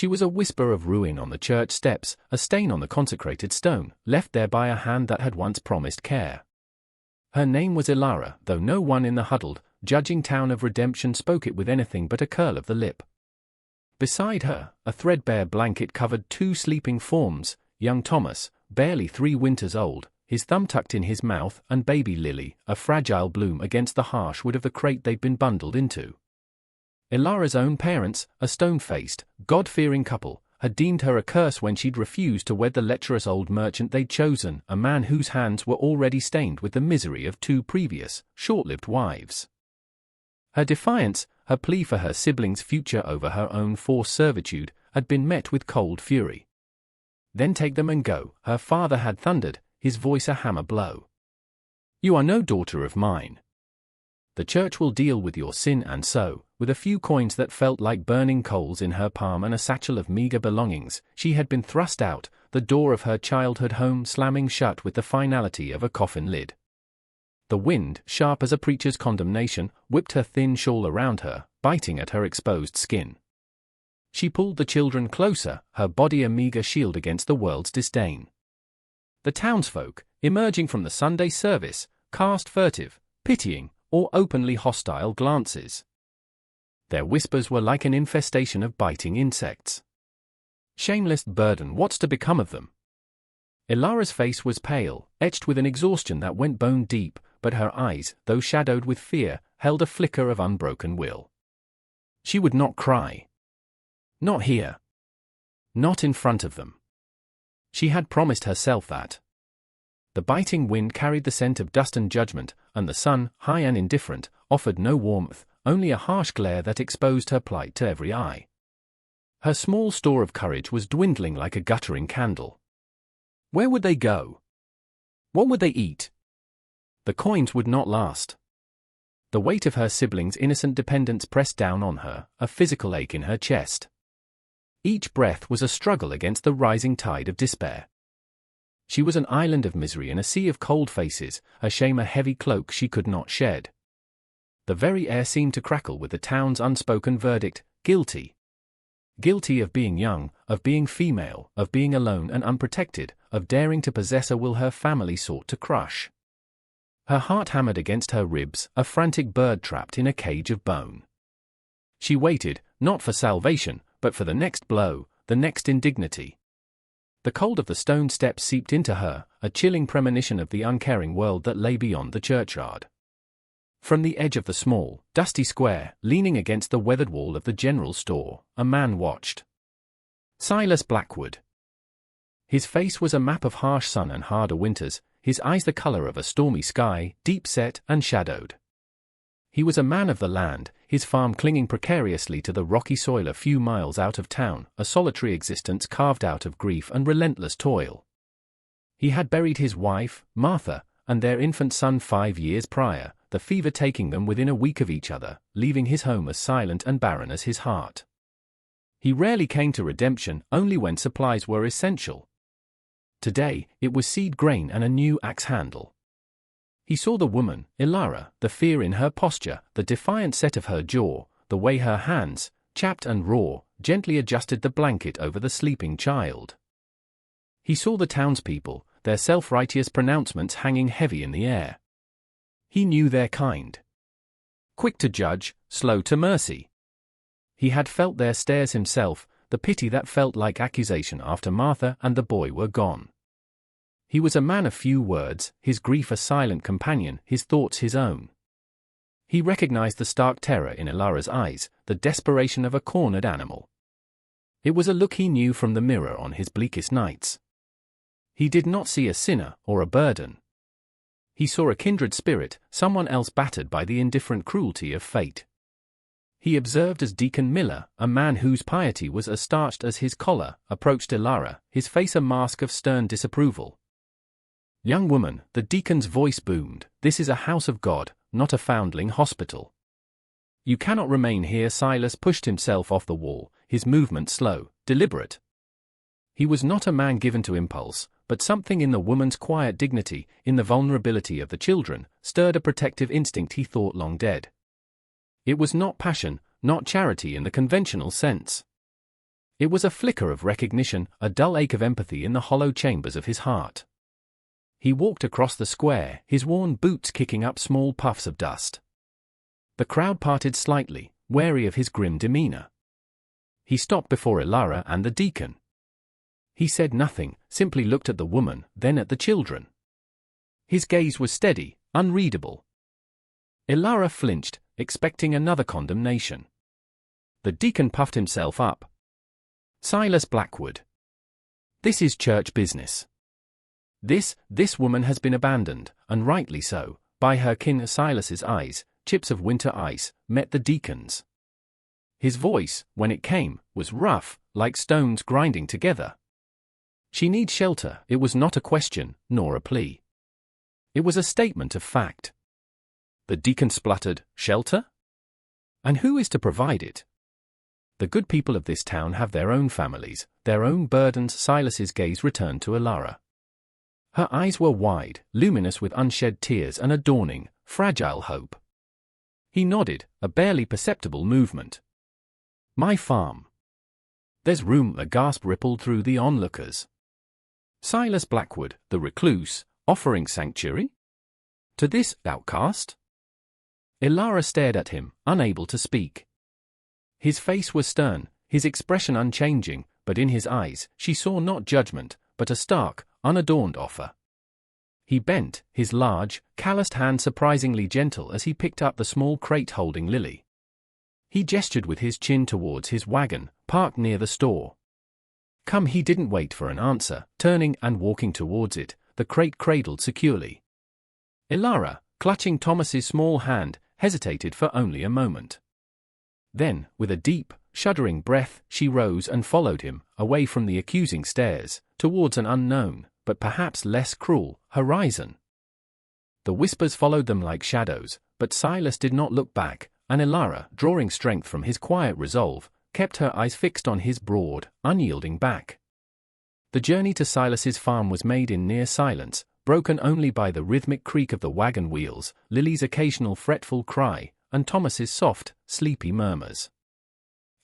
She was a whisper of ruin on the church steps, a stain on the consecrated stone, left there by a hand that had once promised care. Her name was Ilara, though no one in the huddled, judging town of redemption spoke it with anything but a curl of the lip. Beside her, a threadbare blanket covered two sleeping forms, young Thomas, barely 3 winters old, his thumb tucked in his mouth, and baby Lily, a fragile bloom against the harsh wood of the crate they'd been bundled into. Ilara's own parents, a stone-faced, God-fearing couple, had deemed her a curse when she'd refused to wed the lecherous old merchant they'd chosen, a man whose hands were already stained with the misery of 2 previous, short-lived wives. Her defiance, her plea for her siblings' future over her own forced servitude, had been met with cold fury. "Then take them and go," her father had thundered, his voice a hammer blow. "You are no daughter of mine. The church will deal with your sin." And so, with a few coins that felt like burning coals in her palm and a satchel of meager belongings, she had been thrust out, the door of her childhood home slamming shut with the finality of a coffin lid. The wind, sharp as a preacher's condemnation, whipped her thin shawl around her, biting at her exposed skin. She pulled the children closer, her body a meager shield against the world's disdain. The townsfolk, emerging from the Sunday service, cast furtive, pitying, or openly hostile glances. Their whispers were like an infestation of biting insects. "Shameless burden, what's to become of them?" Ilara's face was pale, etched with an exhaustion that went bone deep, but her eyes, though shadowed with fear, held a flicker of unbroken will. She would not cry. Not here. Not in front of them. She had promised herself that. The biting wind carried the scent of dust and judgment, and the sun, high and indifferent, offered no warmth, only a harsh glare that exposed her plight to every eye. Her small store of courage was dwindling like a guttering candle. Where would they go? What would they eat? The coins would not last. The weight of her siblings' innocent dependence pressed down on her, a physical ache in her chest. Each breath was a struggle against the rising tide of despair. She was an island of misery in a sea of cold faces, a shame a heavy cloak she could not shed. The very air seemed to crackle with the town's unspoken verdict, guilty. Guilty of being young, of being female, of being alone and unprotected, of daring to possess a will her family sought to crush. Her heart hammered against her ribs, a frantic bird trapped in a cage of bone. She waited, not for salvation, but for the next blow, the next indignity. The cold of the stone steps seeped into her, a chilling premonition of the uncaring world that lay beyond the churchyard. From the edge of the small, dusty square, leaning against the weathered wall of the general store, a man watched. Silas Blackwood. His face was a map of harsh sun and harder winters, his eyes the color of a stormy sky, deep-set and shadowed. He was a man of the land, his farm clinging precariously to the rocky soil a few miles out of town, a solitary existence carved out of grief and relentless toil. He had buried his wife, Martha, and their infant son 5 years prior, the fever taking them within a week of each other, leaving his home as silent and barren as his heart. He rarely came to redemption, only when supplies were essential. Today, it was seed grain and a new axe handle. He saw the woman, Ilara, the fear in her posture, the defiant set of her jaw, the way her hands, chapped and raw, gently adjusted the blanket over the sleeping child. He saw the townspeople, their self-righteous pronouncements hanging heavy in the air. He knew their kind. Quick to judge, slow to mercy. He had felt their stares himself, the pity that felt like accusation after Martha and the boy were gone. He was a man of few words, his grief a silent companion, his thoughts his own. He recognized the stark terror in Ilara's eyes, the desperation of a cornered animal. It was a look he knew from the mirror on his bleakest nights. He did not see a sinner or a burden. He saw a kindred spirit, someone else battered by the indifferent cruelty of fate. He observed as Deacon Miller, a man whose piety was as starched as his collar, approached Ilara, his face a mask of stern disapproval. "Young woman," the deacon's voice boomed, "this is a house of God, not a foundling hospital. You cannot remain here." Silas pushed himself off the wall, his movement slow, deliberate. He was not a man given to impulse, but something in the woman's quiet dignity, in the vulnerability of the children, stirred a protective instinct he thought long dead. It was not passion, not charity in the conventional sense. It was a flicker of recognition, a dull ache of empathy in the hollow chambers of his heart. He walked across the square, his worn boots kicking up small puffs of dust. The crowd parted slightly, wary of his grim demeanor. He stopped before Ilara and the deacon. He said nothing, simply looked at the woman, then at the children. His gaze was steady, unreadable. Ilara flinched, expecting another condemnation. The deacon puffed himself up. Silas Blackwood. This is church business. This woman has been abandoned, and rightly so, by her kin. Silas's eyes, chips of winter ice, met the deacon's. His voice, when it came, was rough, like stones grinding together. She needs shelter. It was not a question, nor a plea. It was a statement of fact. The deacon spluttered, "Shelter? And who is to provide it? The good people of this town have their own families, their own burdens." Silas's gaze returned to Ilara. Her eyes were wide, luminous with unshed tears and a dawning, fragile hope. He nodded, a barely perceptible movement. "My farm." "There's room." A gasp rippled through the onlookers. Silas Blackwood, the recluse, offering sanctuary? To this outcast? Ilara stared at him, unable to speak. His face was stern, his expression unchanging, but in his eyes, she saw not judgment, but a stark, unadorned offer. He bent, his large, calloused hand surprisingly gentle as he picked up the small crate holding Lily. He gestured with his chin towards his wagon, parked near the store. "Come." He didn't wait for an answer, turning and walking towards it, the crate cradled securely. Ilara, clutching Thomas's small hand, hesitated for only a moment. Then, with a deep, shuddering breath, she rose and followed him, away from the accusing stares, towards an unknown, but perhaps less cruel, horizon. The whispers followed them like shadows, but Silas did not look back, and Ilara, drawing strength from his quiet resolve, kept her eyes fixed on his broad, unyielding back. The journey to Silas's farm was made in near silence, broken only by the rhythmic creak of the wagon wheels, Lily's occasional fretful cry, and Thomas's soft, sleepy murmurs.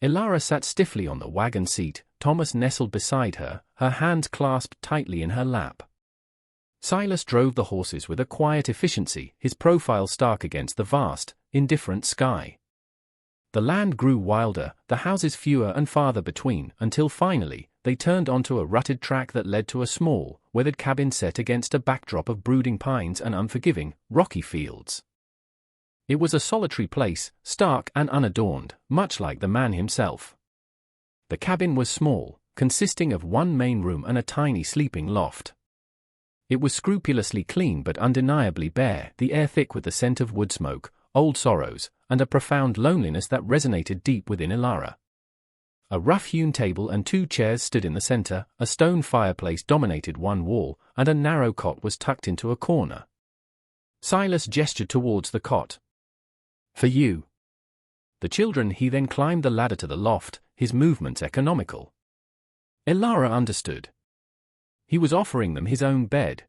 Ilara sat stiffly on the wagon seat, Thomas nestled beside her, her hands clasped tightly in her lap. Silas drove the horses with a quiet efficiency, his profile stark against the vast, indifferent sky. The land grew wilder, the houses fewer and farther between, until finally, they turned onto a rutted track that led to a small, weathered cabin set against a backdrop of brooding pines and unforgiving, rocky fields. It was a solitary place, stark and unadorned, much like the man himself. The cabin was small, consisting of one main room and a tiny sleeping loft. It was scrupulously clean but undeniably bare, the air thick with the scent of wood smoke, old sorrows, and a profound loneliness that resonated deep within Ilara. A rough-hewn table and 2 chairs stood in the center, a stone fireplace dominated one wall, and a narrow cot was tucked into a corner. Silas gestured towards the cot. "For you." The children. He then climbed the ladder to the loft, his movements economical. Ilara understood. He was offering them his own bed.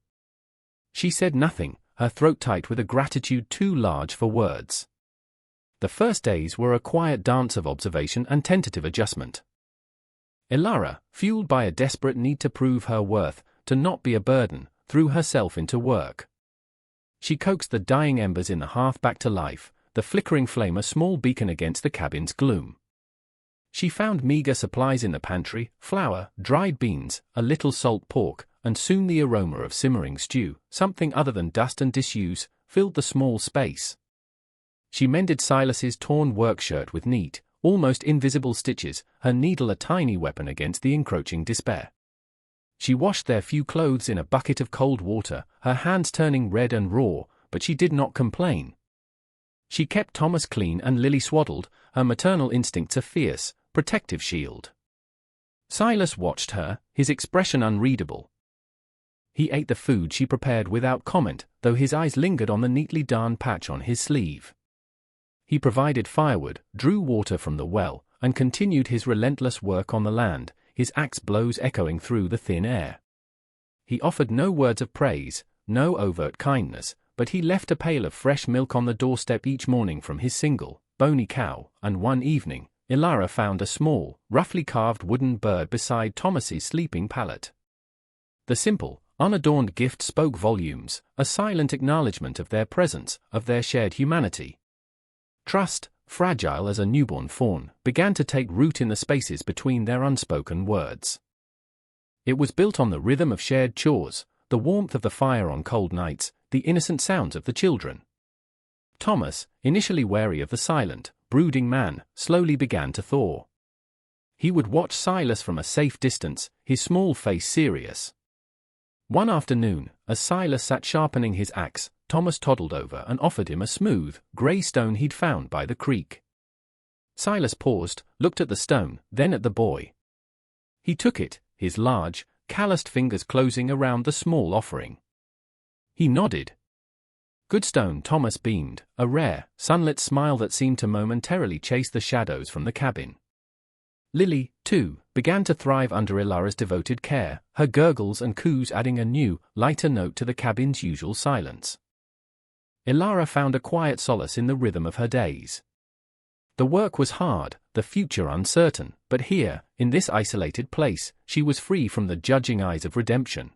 She said nothing, her throat tight with a gratitude too large for words. The first days were a quiet dance of observation and tentative adjustment. Ilara, fueled by a desperate need to prove her worth, to not be a burden, threw herself into work. She coaxed the dying embers in the hearth back to life, the flickering flame a small beacon against the cabin's gloom. She found meager supplies in the pantry, flour, dried beans, a little salt pork, and soon the aroma of simmering stew, something other than dust and disuse, filled the small space. She mended Silas's torn work shirt with neat, almost invisible stitches, her needle a tiny weapon against the encroaching despair. She washed their few clothes in a bucket of cold water, her hands turning red and raw, but she did not complain. She kept Thomas clean and Lily swaddled, her maternal instincts a fierce, protective shield. Silas watched her, his expression unreadable. He ate the food she prepared without comment, though his eyes lingered on the neatly darned patch on his sleeve. He provided firewood, drew water from the well, and continued his relentless work on the land, his axe blows echoing through the thin air. He offered no words of praise, no overt kindness, but he left a pail of fresh milk on the doorstep each morning from his single, bony cow, and one evening, Ilara found a small, roughly carved wooden bird beside Thomas's sleeping pallet. The simple, unadorned gift spoke volumes, a silent acknowledgement of their presence, of their shared humanity. Trust, fragile as a newborn fawn, began to take root in the spaces between their unspoken words. It was built on the rhythm of shared chores, the warmth of the fire on cold nights, the innocent sounds of the children. Thomas, initially wary of the silent, brooding man, slowly began to thaw. He would watch Silas from a safe distance, his small face serious. One afternoon, as Silas sat sharpening his axe, Thomas toddled over and offered him a smooth, grey stone he'd found by the creek. Silas paused, looked at the stone, then at the boy. He took it, his large, calloused fingers closing around the small offering. He nodded. Good stone, Thomas beamed, a rare, sunlit smile that seemed to momentarily chase the shadows from the cabin. Lily, too, began to thrive under Ilara's devoted care, her gurgles and coos adding a new, lighter note to the cabin's usual silence. Ilara found a quiet solace in the rhythm of her days. The work was hard, the future uncertain, but here, in this isolated place, she was free from the judging eyes of redemption.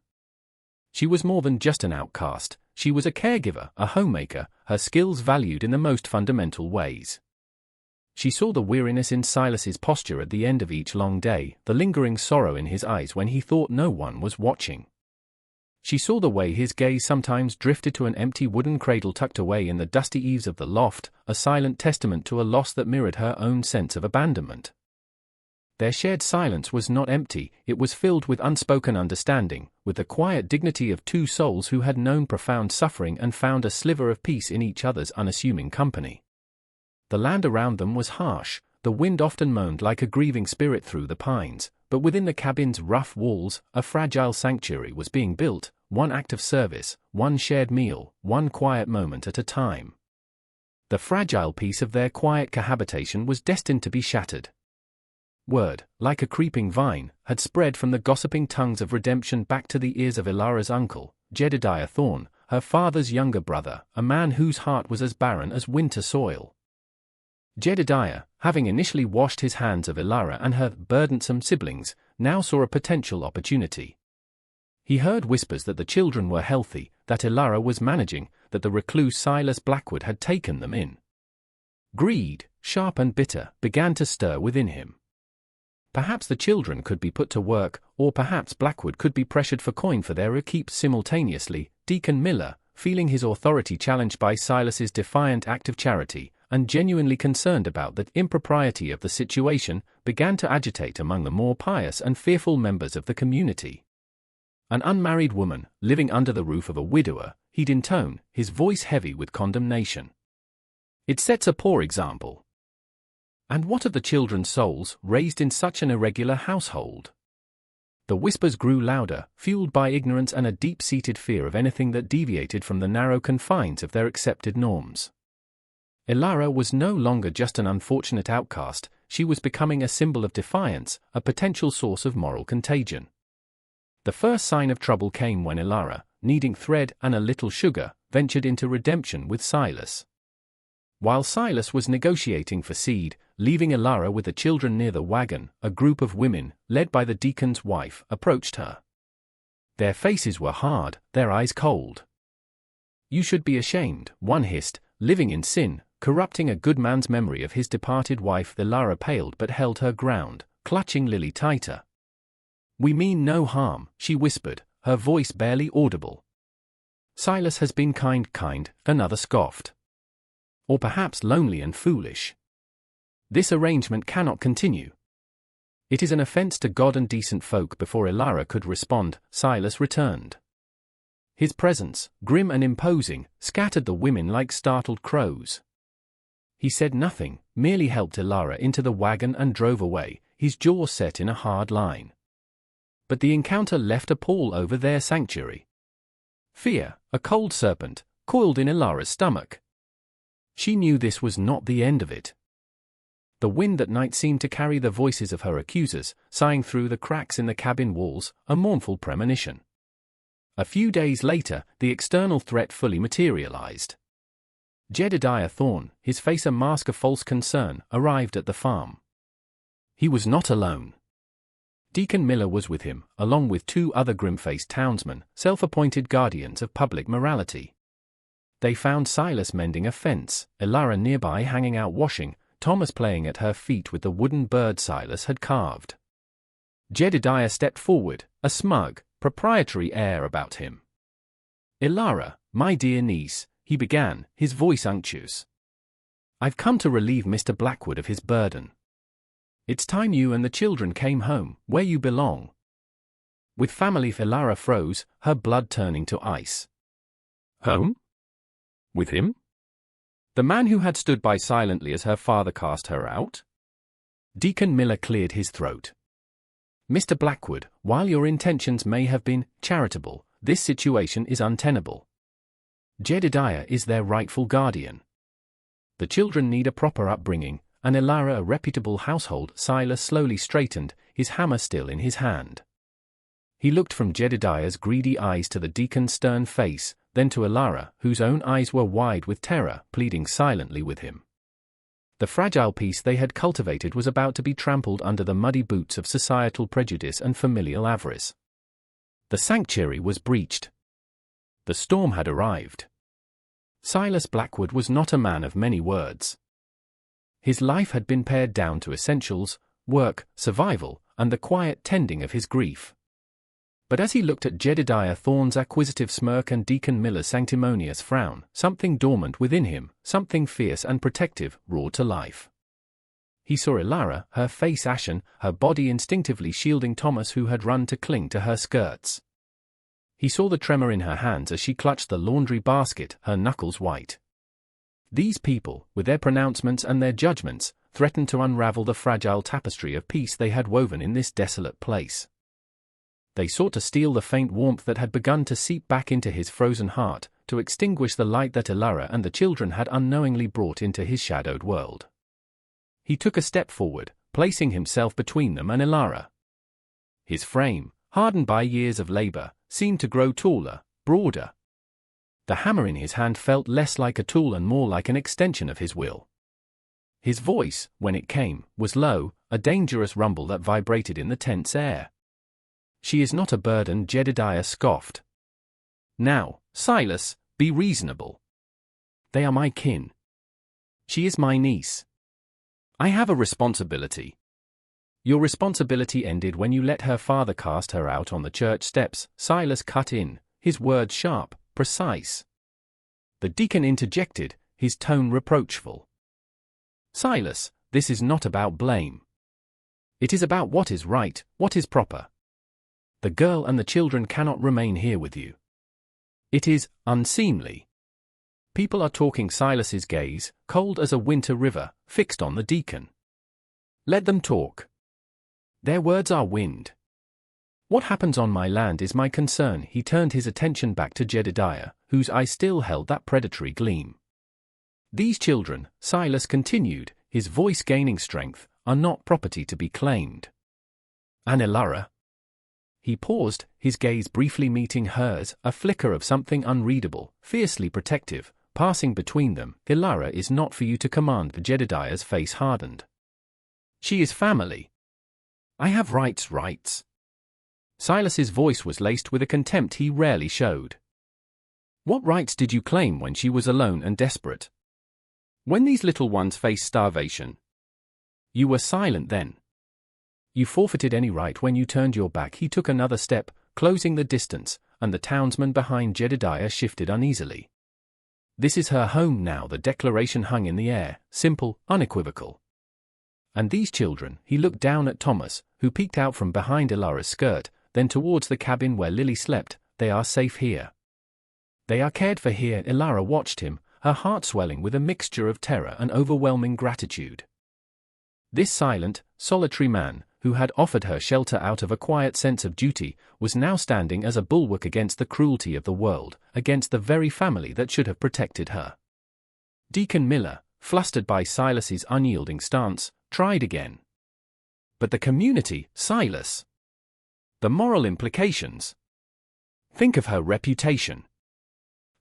She was more than just an outcast, she was a caregiver, a homemaker, her skills valued in the most fundamental ways. She saw the weariness in Silas's posture at the end of each long day, the lingering sorrow in his eyes when he thought no one was watching. She saw the way his gaze sometimes drifted to an empty wooden cradle tucked away in the dusty eaves of the loft, a silent testament to a loss that mirrored her own sense of abandonment. Their shared silence was not empty, it was filled with unspoken understanding, with the quiet dignity of two souls who had known profound suffering and found a sliver of peace in each other's unassuming company. The land around them was harsh, the wind often moaned like a grieving spirit through the pines, but within the cabin's rough walls, a fragile sanctuary was being built, one act of service, one shared meal, one quiet moment at a time. The fragile peace of their quiet cohabitation was destined to be shattered. Word, like a creeping vine, had spread from the gossiping tongues of redemption back to the ears of Ilara's uncle, Jedediah Thorne, her father's younger brother, a man whose heart was as barren as winter soil. Jedediah, having initially washed his hands of Ilara and her burdensome siblings, now saw a potential opportunity. He heard whispers that the children were healthy, that Ilara was managing, that the recluse Silas Blackwood had taken them in. Greed, sharp and bitter, began to stir within him. Perhaps the children could be put to work, or perhaps Blackwood could be pressured for coin for their keep simultaneously. Deacon Miller, feeling his authority challenged by Silas's defiant act of charity, and genuinely concerned about the impropriety of the situation, began to agitate among the more pious and fearful members of the community. An unmarried woman, living under the roof of a widower, he'd intone, his voice heavy with condemnation. It sets a poor example. And what of the children's souls, raised in such an irregular household? The whispers grew louder, fueled by ignorance and a deep-seated fear of anything that deviated from the narrow confines of their accepted norms. Ilara was no longer just an unfortunate outcast, she was becoming a symbol of defiance, a potential source of moral contagion. The first sign of trouble came when Ilara, needing thread and a little sugar, ventured into redemption with Silas. While Silas was negotiating for seed, leaving Ilara with the children near the wagon, a group of women, led by the deacon's wife, approached her. Their faces were hard, their eyes cold. "You should be ashamed," one hissed, "living in sin, corrupting a good man's memory of his departed wife." Ilara paled but held her ground, clutching Lily tighter. "We mean no harm," she whispered, her voice barely audible. "Silas has been kind," another scoffed. "Or perhaps lonely and foolish. This arrangement cannot continue. It is an offense to God and decent folk." Before Ilara could respond, Silas returned. His presence, grim and imposing, scattered the women like startled crows. He said nothing, merely helped Ilara into the wagon and drove away, his jaw set in a hard line. But the encounter left a pall over their sanctuary. Fear, a cold serpent, coiled in Ilara's stomach. She knew this was not the end of it. The wind that night seemed to carry the voices of her accusers, sighing through the cracks in the cabin walls, a mournful premonition. A few days later, the external threat fully materialized. Jedediah Thorne, his face a mask of false concern, arrived at the farm. He was not alone. Deacon Miller was with him, along with 2 other grim-faced townsmen, self-appointed guardians of public morality. They found Silas mending a fence, Elara nearby hanging out washing, Thomas playing at her feet with the wooden bird Silas had carved. Jedediah stepped forward, a smug, proprietary air about him. "Elara, my dear niece," he began, his voice unctuous. "I've come to relieve Mr. Blackwood of his burden. It's time you and the children came home, where you belong." With family, Elara froze, her blood turning to ice. Home? With him? The man who had stood by silently as her father cast her out? Deacon Miller cleared his throat. "Mr. Blackwood, while your intentions may have been charitable, this situation is untenable. Jedediah is their rightful guardian. The children need a proper upbringing, and Elara a reputable household." Silas slowly straightened, his hammer still in his hand. He looked from Jedediah's greedy eyes to the deacon's stern face, then to Elara, whose own eyes were wide with terror, pleading silently with him. The fragile peace they had cultivated was about to be trampled under the muddy boots of societal prejudice and familial avarice. The sanctuary was breached. The storm had arrived. Silas Blackwood was not a man of many words. His life had been pared down to essentials, work, survival, and the quiet tending of his grief. But as he looked at Jedediah Thorne's acquisitive smirk and Deacon Miller's sanctimonious frown, something dormant within him, something fierce and protective, roared to life. He saw Elara, her face ashen, her body instinctively shielding Thomas, who had run to cling to her skirts. He saw the tremor in her hands as she clutched the laundry basket, her knuckles white. These people, with their pronouncements and their judgments, threatened to unravel the fragile tapestry of peace they had woven in this desolate place. They sought to steal the faint warmth that had begun to seep back into his frozen heart, to extinguish the light that Elara and the children had unknowingly brought into his shadowed world. He took a step forward, placing himself between them and Elara. His frame, hardened by years of labor, seemed to grow taller, broader. The hammer in his hand felt less like a tool and more like an extension of his will. His voice, when it came, was low, a dangerous rumble that vibrated in the tense air. "She is not a burden," Jedediah scoffed. "Now, Silas, be reasonable. They are my kin. She is my niece. I have a responsibility." "Your responsibility ended when you let her father cast her out on the church steps," Silas cut in, his words sharp, precise. The deacon interjected, his tone reproachful. "Silas, this is not about blame. It is about what is right, what is proper. The girl and the children cannot remain here with you. It is unseemly." People are talking. Silas's gaze, cold as a winter river, fixed on the deacon. "Let them talk. Their words are wind. What happens on my land is my concern." He turned his attention back to Jedediah, whose eye still held that predatory gleam. "These children," Silas continued, his voice gaining strength, "are not property to be claimed. And Elara?" He paused, his gaze briefly meeting hers, a flicker of something unreadable, fiercely protective, passing between them. "Elara is not for you to command." Jedediah's face hardened. "She is family. I have rights. Silas's voice was laced with a contempt he rarely showed. "What rights did you claim when she was alone and desperate? When these little ones faced starvation? You were silent then. You forfeited any right when you turned your back." He took another step, closing the distance, and the townsman behind Jedediah shifted uneasily. This is her home now. The declaration hung in the air, simple, unequivocal. And these children, he looked down at Thomas, who peeked out from behind Elara's skirt, then towards the cabin where Lily slept, they are safe here. They are cared for here. Elara watched him, her heart swelling with a mixture of terror and overwhelming gratitude. This silent, solitary man, who had offered her shelter out of a quiet sense of duty, was now standing as a bulwark against the cruelty of the world, against the very family that should have protected her. Deacon Miller, flustered by Silas's unyielding stance, tried again. "But the community, Silas. The moral implications. Think of her reputation."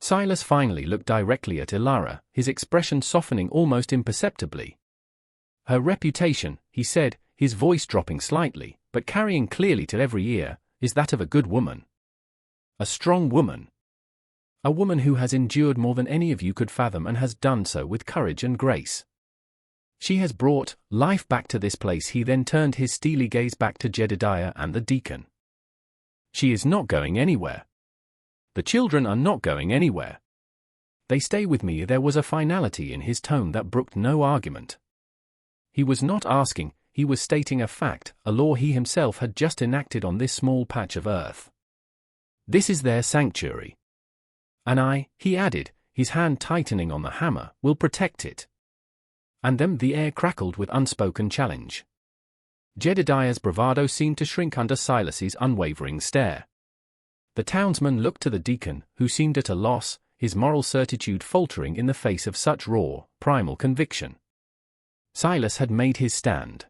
Silas finally looked directly at Elara, his expression softening almost imperceptibly. "Her reputation," he said, his voice dropping slightly, but carrying clearly to every ear, is that of a good woman. A strong woman. A woman who has endured more than any of you could fathom and has done so with courage and grace. She has brought life back to this place. He then turned his steely gaze back to Jedediah and the deacon. She is not going anywhere. The children are not going anywhere. They stay with me. There was a finality in his tone that brooked no argument. He was not asking, he was stating a fact, a law he himself had just enacted on this small patch of earth. This is their sanctuary. And I, he added, his hand tightening on the hammer, will protect it. And then the air crackled with unspoken challenge. Jedediah's bravado seemed to shrink under Silas's unwavering stare. The townsman looked to the deacon, who seemed at a loss, his moral certitude faltering in the face of such raw, primal conviction. Silas had made his stand.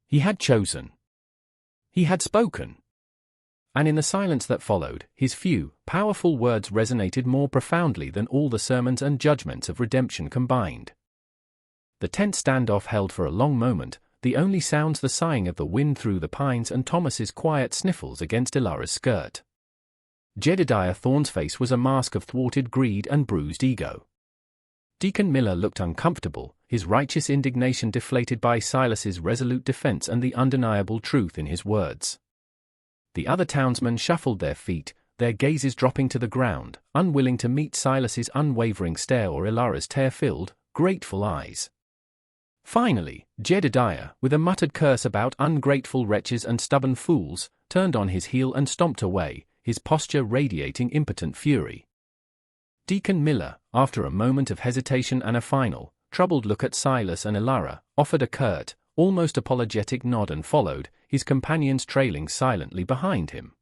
He had chosen. He had spoken. And in the silence that followed, his few, powerful words resonated more profoundly than all the sermons and judgments of redemption combined. The tense standoff held for a long moment, the only sounds the sighing of the wind through the pines and Thomas's quiet sniffles against Ilara's skirt. Jedediah Thorne's face was a mask of thwarted greed and bruised ego. Deacon Miller looked uncomfortable, his righteous indignation deflated by Silas's resolute defense and the undeniable truth in his words. The other townsmen shuffled their feet, their gazes dropping to the ground, unwilling to meet Silas's unwavering stare or Ilara's tear-filled, grateful eyes. Finally, Jedediah, with a muttered curse about ungrateful wretches and stubborn fools, turned on his heel and stomped away, his posture radiating impotent fury. Deacon Miller, after a moment of hesitation and a final, troubled look at Silas and Ilara, offered a curt, almost apologetic nod and followed, his companions trailing silently behind him.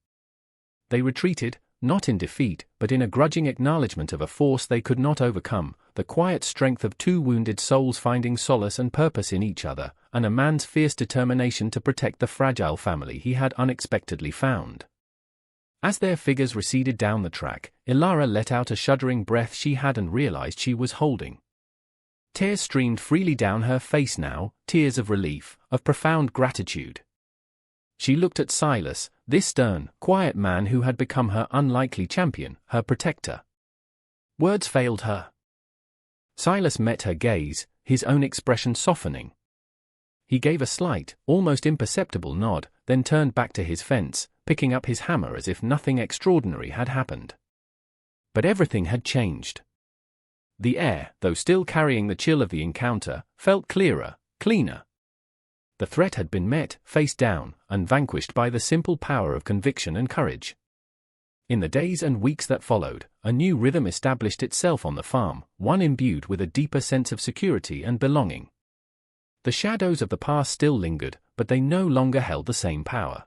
They retreated, not in defeat, but in a grudging acknowledgement of a force they could not overcome, the quiet strength of two wounded souls finding solace and purpose in each other, and a man's fierce determination to protect the fragile family he had unexpectedly found. As their figures receded down the track, Ilara let out a shuddering breath she hadn't realized she was holding. Tears streamed freely down her face now, tears of relief, of profound gratitude. She looked at Silas, this stern, quiet man who had become her unlikely champion, her protector. Words failed her. Silas met her gaze, his own expression softening. He gave a slight, almost imperceptible nod, then turned back to his fence, picking up his hammer as if nothing extraordinary had happened. But everything had changed. The air, though still carrying the chill of the encounter, felt clearer, cleaner. The threat had been met, face down, and vanquished by the simple power of conviction and courage. In the days and weeks that followed, a new rhythm established itself on the farm, one imbued with a deeper sense of security and belonging. The shadows of the past still lingered, but they no longer held the same power.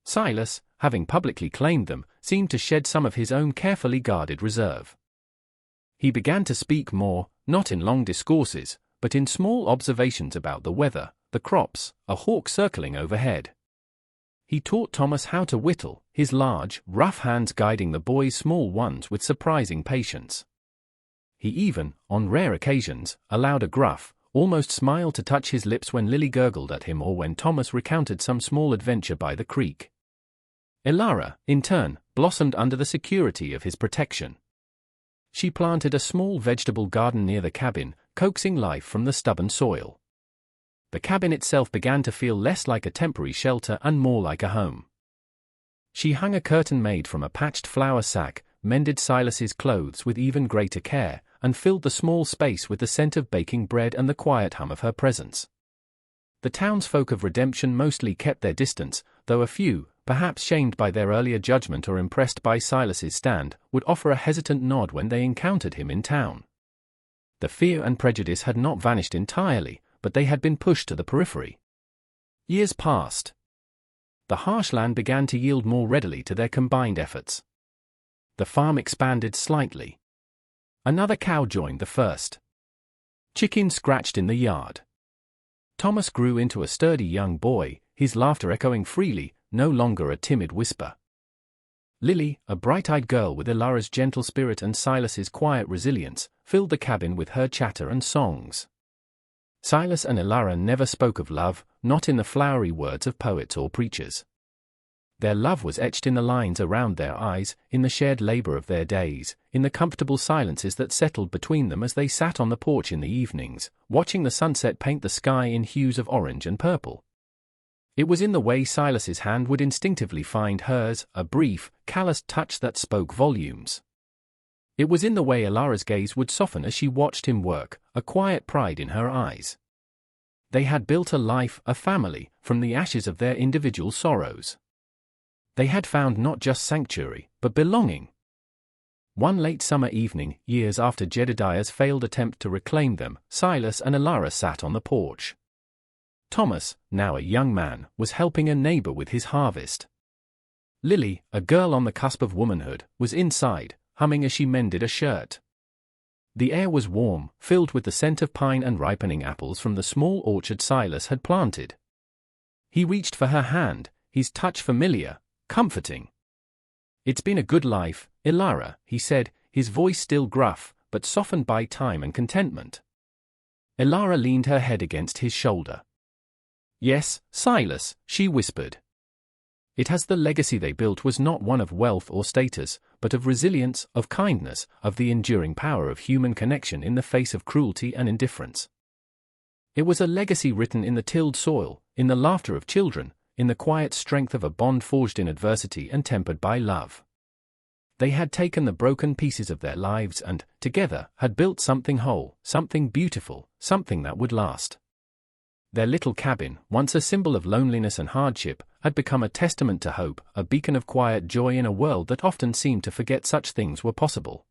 Silas, having publicly claimed them, seemed to shed some of his own carefully guarded reserve. He began to speak more, not in long discourses, but in small observations about the weather, the crops, a hawk circling overhead. He taught Thomas how to whittle, his large, rough hands guiding the boy's small ones with surprising patience. He even, on rare occasions, allowed a gruff, almost smile to touch his lips when Lily gurgled at him or when Thomas recounted some small adventure by the creek. Ilara, in turn, blossomed under the security of his protection. She planted a small vegetable garden near the cabin, coaxing life from the stubborn soil. The cabin itself began to feel less like a temporary shelter and more like a home. She hung a curtain made from a patched flour sack, mended Silas's clothes with even greater care, and filled the small space with the scent of baking bread and the quiet hum of her presence. The townsfolk of Redemption mostly kept their distance, though a few, perhaps shamed by their earlier judgment or impressed by Silas's stand, would offer a hesitant nod when they encountered him in town. The fear and prejudice had not vanished entirely, but they had been pushed to the periphery. Years passed. The harsh land began to yield more readily to their combined efforts. The farm expanded slightly. Another cow joined the first. Chickens scratched in the yard. Thomas grew into a sturdy young boy, his laughter echoing freely, no longer a timid whisper. Lily, a bright-eyed girl with Ilara's gentle spirit and Silas's quiet resilience, filled the cabin with her chatter and songs. Silas and Ilara never spoke of love, not in the flowery words of poets or preachers. Their love was etched in the lines around their eyes, in the shared labor of their days, in the comfortable silences that settled between them as they sat on the porch in the evenings, watching the sunset paint the sky in hues of orange and purple. It was in the way Silas's hand would instinctively find hers, a brief, calloused touch that spoke volumes. It was in the way Ilara's gaze would soften as she watched him work, a quiet pride in her eyes. They had built a life, a family, from the ashes of their individual sorrows. They had found not just sanctuary, but belonging. One late summer evening, years after Jedediah's failed attempt to reclaim them, Silas and Ilara sat on the porch. Thomas, now a young man, was helping a neighbor with his harvest. Lily, a girl on the cusp of womanhood, was inside, humming as she mended a shirt. The air was warm, filled with the scent of pine and ripening apples from the small orchard Silas had planted. He reached for her hand, his touch familiar, comforting. "It's been a good life, Ilara," he said, his voice still gruff, but softened by time and contentment. Ilara leaned her head against his shoulder. "Yes, Silas," she whispered. It has the legacy they built was not one of wealth or status, but of resilience, of kindness, of the enduring power of human connection in the face of cruelty and indifference. It was a legacy written in the tilled soil, in the laughter of children, in the quiet strength of a bond forged in adversity and tempered by love. They had taken the broken pieces of their lives and, together, had built something whole, something beautiful, something that would last. Their little cabin, once a symbol of loneliness and hardship, had become a testament to hope, a beacon of quiet joy in a world that often seemed to forget such things were possible.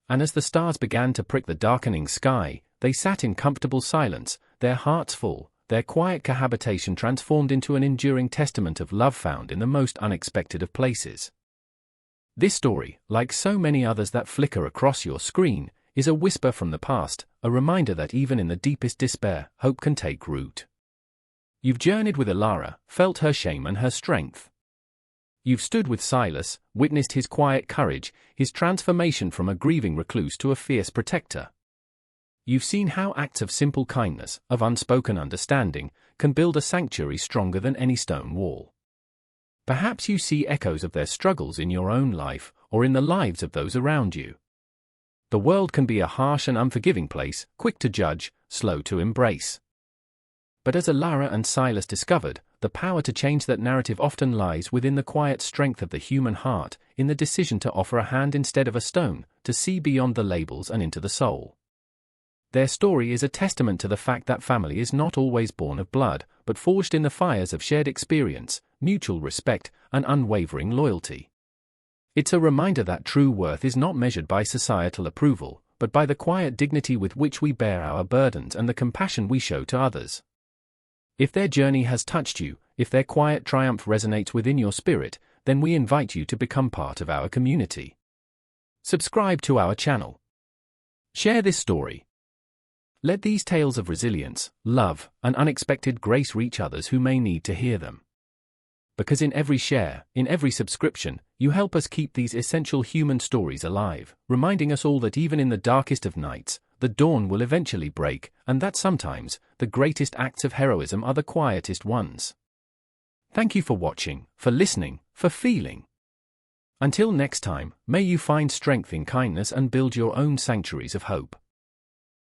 And as the stars began to prick the darkening sky, they sat in comfortable silence, their hearts full, their quiet cohabitation transformed into an enduring testament of love found in the most unexpected of places. This story, like so many others that flicker across your screen, is a whisper from the past, a reminder that even in the deepest despair, hope can take root. You've journeyed with Ilara, felt her shame and her strength. You've stood with Silas, witnessed his quiet courage, his transformation from a grieving recluse to a fierce protector. You've seen how acts of simple kindness, of unspoken understanding, can build a sanctuary stronger than any stone wall. Perhaps you see echoes of their struggles in your own life, or in the lives of those around you. The world can be a harsh and unforgiving place, quick to judge, slow to embrace. But as Ilara and Silas discovered, the power to change that narrative often lies within the quiet strength of the human heart, in the decision to offer a hand instead of a stone, to see beyond the labels and into the soul. Their story is a testament to the fact that family is not always born of blood, but forged in the fires of shared experience, mutual respect, and unwavering loyalty. It's a reminder that true worth is not measured by societal approval, but by the quiet dignity with which we bear our burdens and the compassion we show to others. If their journey has touched you, if their quiet triumph resonates within your spirit, then we invite you to become part of our community. Subscribe to our channel. Share this story. Let these tales of resilience, love, and unexpected grace reach others who may need to hear them. Because in every share, in every subscription, you help us keep these essential human stories alive, reminding us all that even in the darkest of nights, the dawn will eventually break, and that sometimes, the greatest acts of heroism are the quietest ones. Thank you for watching, for listening, for feeling. Until next time, may you find strength in kindness and build your own sanctuaries of hope.